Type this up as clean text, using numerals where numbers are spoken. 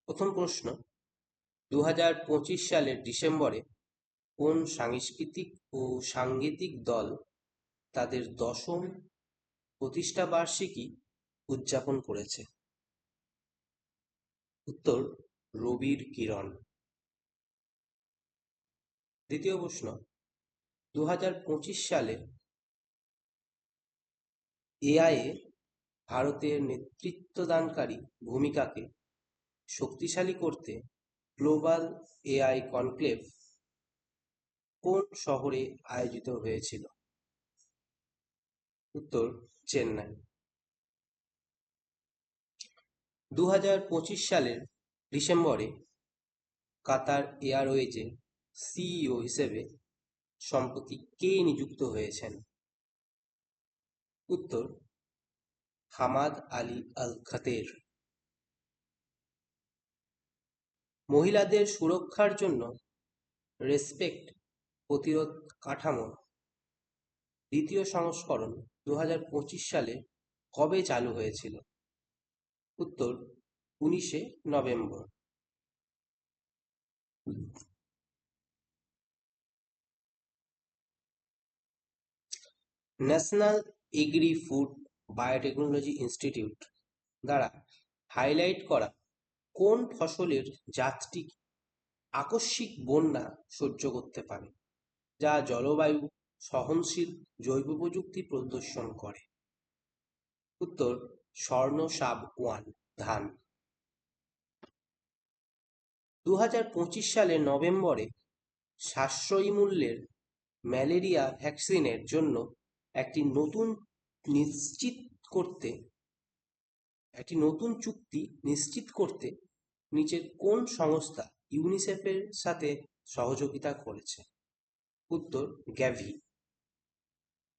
প্রথম প্রশ্ন, 2025 সালের ডিসেম্বরে কোন সাংস্কৃতিক ও সাংগীতিক দল তাদের 10ম প্রতিষ্ঠা বার্ষিকী উদযাপন করেছে? উত্তর, রবির কিরণ। দ্বিতীয় প্রশ্ন, 2025 সালে এআই এ ভারতের নেতৃত্বদানকারী ভূমিকাকে শক্তিশালী করতে গ্লোবাল এআই কনক্লেভ কোন শহরে আয়োজিত হয়েছিল? উত্তর, চেন্নাই। 2025 সালের ডিসেম্বরে কাতার এয়ারওয়েজের সিইও হিসেবে সম্প্রতি কে নিযুক্ত হয়েছেন? উত্তর, হামাদ আলী আল খাতের। মহিলাদের সুরক্ষার জন্য রেসপেক্ট প্রতিরোধ কাঠামো দ্বিতীয় সংস্করণ 2025 সালে কবে চালু হয়েছিল? উত্তর, 19শে November. National agri food biotechnology institute দ্বারা হাইলাইট করা কোন ফসলের জাতটি আকস্মিক বন্যা সহ্য করতে পারে, যা জলবায়ু সহনশীল জৈব প্রযুক্তি প্রদর্শন করে? উত্তর, স্বর্ণ সাব 1 ধান। 2025 সালের নভেম্বরে সাশ্রয়ী মূল্যের ম্যালেরিয়া ভ্যাকসিনের জন্য একটি নতুন চুক্তি নিশ্চিত করতে নিচের কোন সংস্থা ইউনিসেফের সাথে সহযোগিতা করেছে? উত্তর, গ্যাভি।